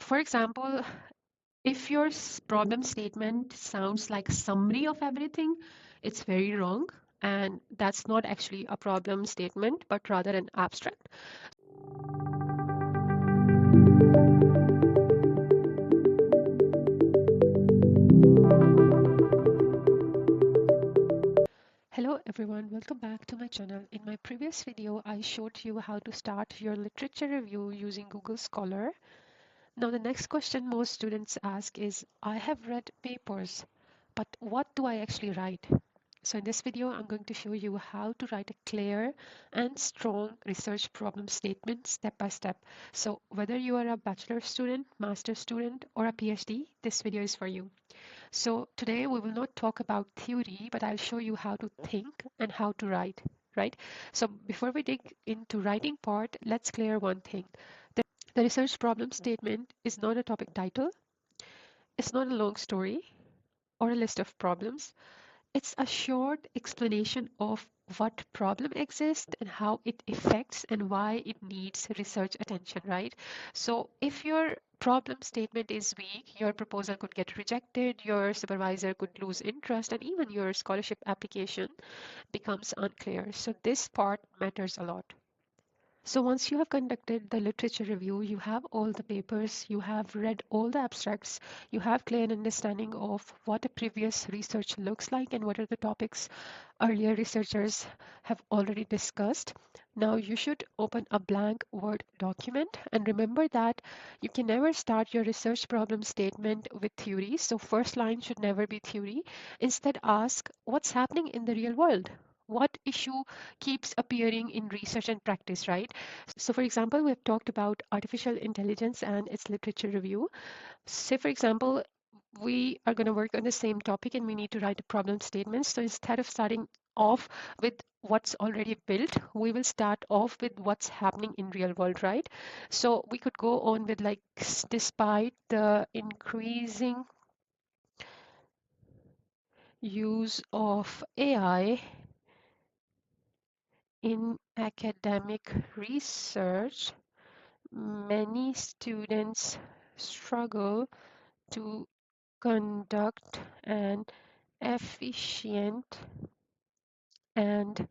For example, if your problem statement sounds like a summary of everything, it's very wrong. And that's not actually a problem statement, but rather an abstract. Hello everyone, welcome back to my channel. In my previous video, I showed you how to start your literature review using Google Scholar. Now the next question most students ask is, I have read papers, but what do I actually write? So in this video, I'm going to show you how to write a clear and strong research problem statement step by step. So whether you are a bachelor student, master student, or a PhD, this video is for you. So today we will not talk about theory, but I'll show you how to think and how to write, right? So before we dig into writing part, let's clear one thing. The research problem statement is not a topic title, it's not a long story or a list of problems. It's a short explanation of what problem exists and how it affects and why it needs research attention, right? So if your problem statement is weak, your proposal could get rejected, your supervisor could lose interest, and even your scholarship application becomes unclear. So this part matters a lot. So once you have conducted the literature review, you have all the papers, you have read all the abstracts, you have clear understanding of what a previous research looks like and what are the topics earlier researchers have already discussed. Now you should open a blank Word document and remember that you can never start your research problem statement with theory. So first line should never be theory. Instead ask what's happening in the real world. What issue keeps appearing in research and practice, right? So for example, we have talked about artificial intelligence and its literature review. Say for example, we are going to work on the same topic and we need to write a problem statement. So instead of starting off with what's already built, we will start off with what's happening in real world, right? So we could go on with like, despite the increasing use of AI in academic research, many students struggle to conduct an efficient and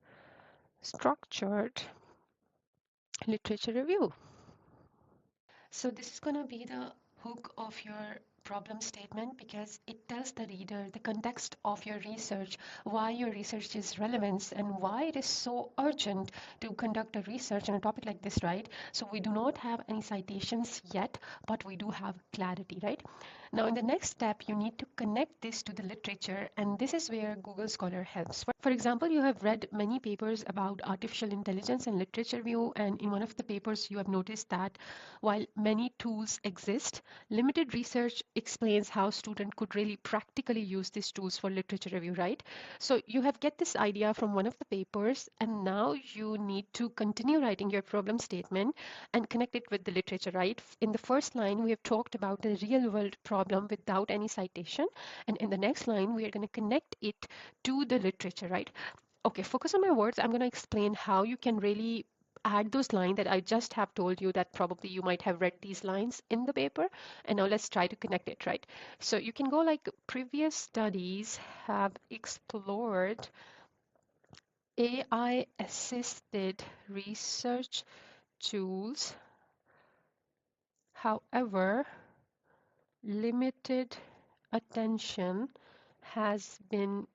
structured literature review. So this is going to be the hook of your problem statement because it tells the reader the context of your research, why your research is relevant and why it is so urgent to conduct a research on a topic like this, right? So we do not have any citations yet, but we do have clarity, right? Now in the next step, you need to connect this to the literature, and this is where Google Scholar helps. For example, you have read many papers about artificial intelligence and literature review, and in one of the papers you have noticed that while many tools exist, limited research explains how students could really practically use these tools for literature review, right? So you have get this idea from one of the papers, and now you need to continue writing your problem statement and connect it with the literature, right? In the first line, we have talked about the real world problem without any citation. And in the next line, we are going to connect it to the literature, right? Okay, focus on my words. I'm going to explain how you can really add those lines that I just have told you that probably you might have read these lines in the paper. And now let's try to connect it, right? So you can go like previous studies have explored AI assisted research tools. However, limited attention has been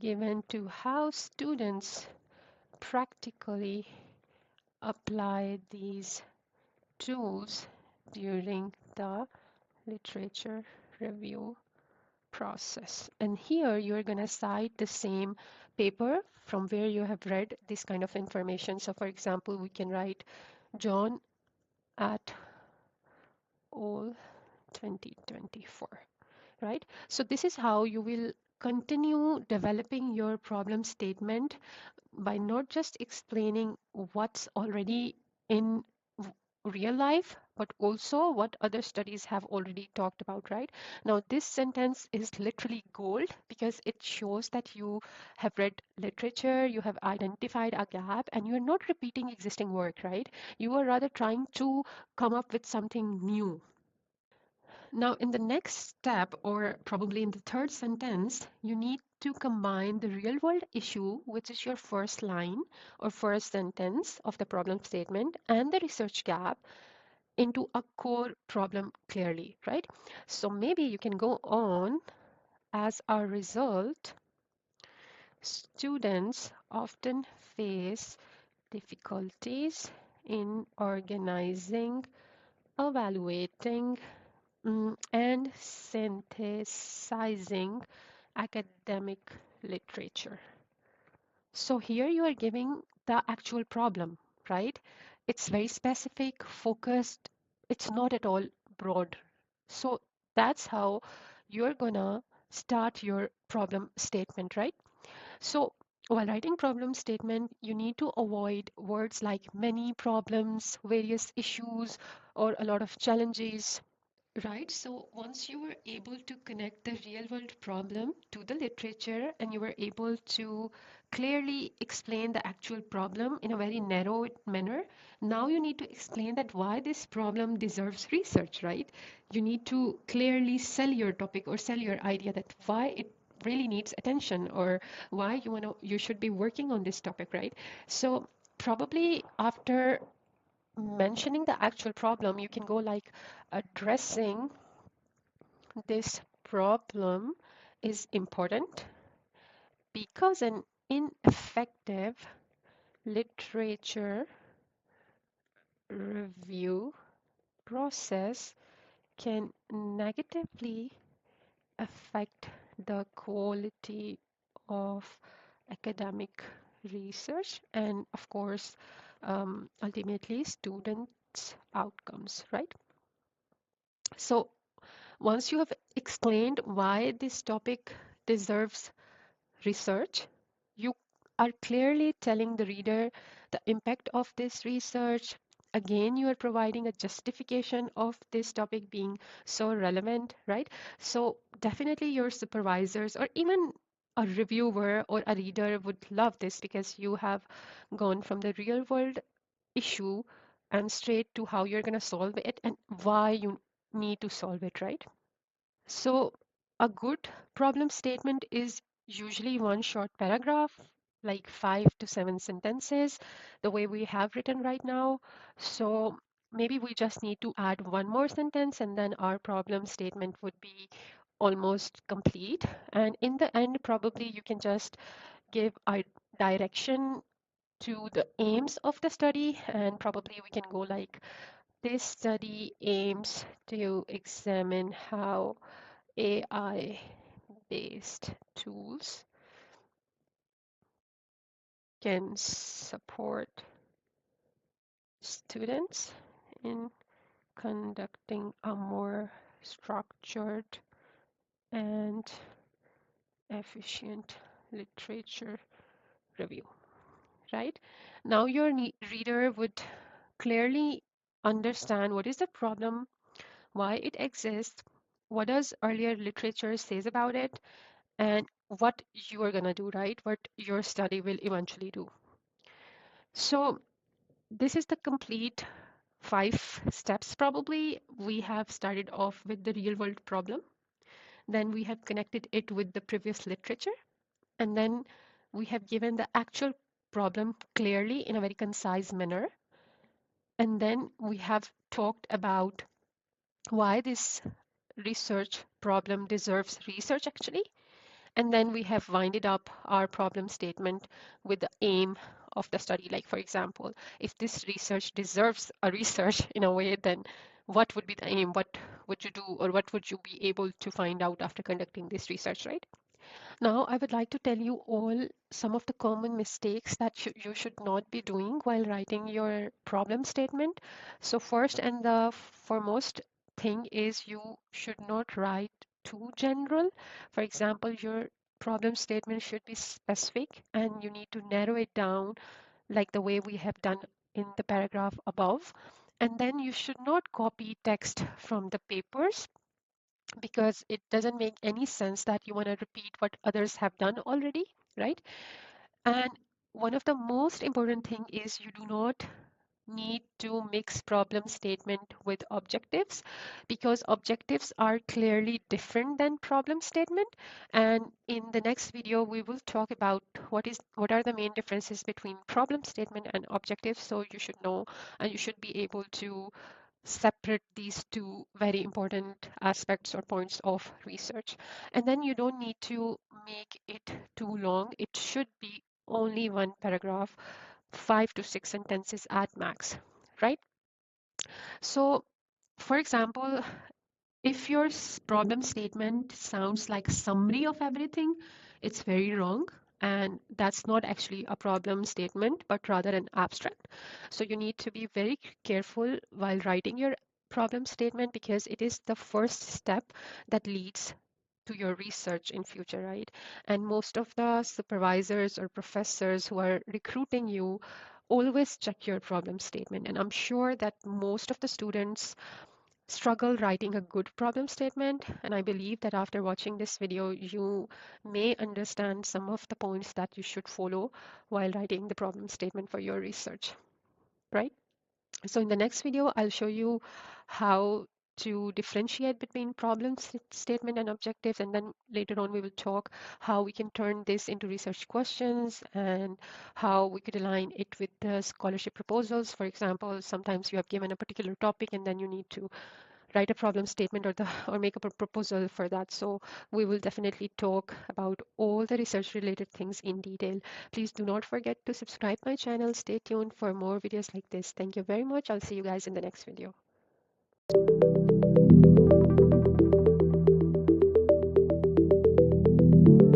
given to how students practically apply these tools during the literature review process. And here you're going to cite the same paper from where you have read this kind of information. So for example, we can write John at all 2024, right? So this is how you will continue developing your problem statement by not just explaining what's already in real life, but also what other studies have already talked about, right? Now, this sentence is literally gold because it shows that you have read literature, you have identified a gap, and you're not repeating existing work, right? You are rather trying to come up with something new. Now, in the next step, or probably in the third sentence, you need to combine the real world issue, which is your first line or first sentence of the problem statement, and the research gap into a core problem clearly, right? So maybe you can go on. As a result, students often face difficulties in organizing, evaluating, and synthesizing academic literature. So here you are giving the actual problem, right? It's very specific, focused. It's not at all broad. So that's how you're gonna start your problem statement, right? So while writing problem statement, you need to avoid words like many problems, various issues, or a lot of challenges. Right. So once you were able to connect the real world problem to the literature and you were able to clearly explain the actual problem in a very narrow manner, now you need to explain that why this problem deserves research, right? You need to clearly sell your topic or sell your idea that why it really needs attention or why you should be working on this topic, right? So probably after mentioning the actual problem, you can go like addressing this problem is important because an ineffective literature review process can negatively affect the quality of academic research and, of course, ultimately students' outcomes, right? So once you have explained why this topic deserves research, you are clearly telling the reader the impact of this research. Again, you are providing a justification of this topic being so relevant, right? So definitely your supervisors or even a reviewer or a reader would love this because you have gone from the real world issue and straight to how you're going to solve it and why you need to solve it, right? So a good problem statement is usually one short paragraph, like 5 to 7 sentences, the way we have written right now. So maybe we just need to add one more sentence and then our problem statement would be almost complete. And in the end, probably you can just give a direction to the aims of the study and probably we can go like this study aims to examine how AI-based tools can support students in conducting a more structured and efficient literature review, right? Now your reader would clearly understand what is the problem, why it exists, what does earlier literature says about it, and what you are going to do, right? What your study will eventually do. So this is the complete 5 steps probably. We have started off with the real world problem. Then we have connected it with the previous literature. And then we have given the actual problem clearly in a very concise manner. And then we have talked about why this research problem deserves research actually. And then we have winded up our problem statement with the aim of the study. Like, for example, if this research deserves a research in a way, then what would be the aim? What would you do, or what would you be able to find out after conducting this research, right? Now, I would like to tell you all some of the common mistakes that you should not be doing while writing your problem statement. So first and the foremost thing is you should not write too general. For example, your problem statement should be specific and you need to narrow it down like the way we have done in the paragraph above. And then you should not copy text from the papers because it doesn't make any sense that you want to repeat what others have done already, right? And one of the most important thing is you do not need to mix problem statement with objectives because objectives are clearly different than problem statement. And in the next video, we will talk about what are the main differences between problem statement and objectives. So you should know and you should be able to separate these two very important aspects or points of research. And then you don't need to make it too long. It should be only one paragraph, 5 to 6 sentences at max, right? So, for example, if your problem statement sounds like a summary of everything, it's very wrong. And that's not actually a problem statement, but rather an abstract. So you need to be very careful while writing your problem statement because it is the first step that leads to your research in future, right? And most of the supervisors or professors who are recruiting you always check your problem statement. And I'm sure that most of the students struggle writing a good problem statement. And I believe that after watching this video, you may understand some of the points that you should follow while writing the problem statement for your research, right? So in the next video, I'll show you how to differentiate between problem statement and objectives. And then later on, we will talk how we can turn this into research questions and how we could align it with the scholarship proposals. For example, sometimes you have given a particular topic and then you need to write a problem statement or make up a proposal for that. So we will definitely talk about all the research related things in detail. Please do not forget to subscribe my channel. Stay tuned for more videos like this. Thank you very much. I'll see you guys in the next video.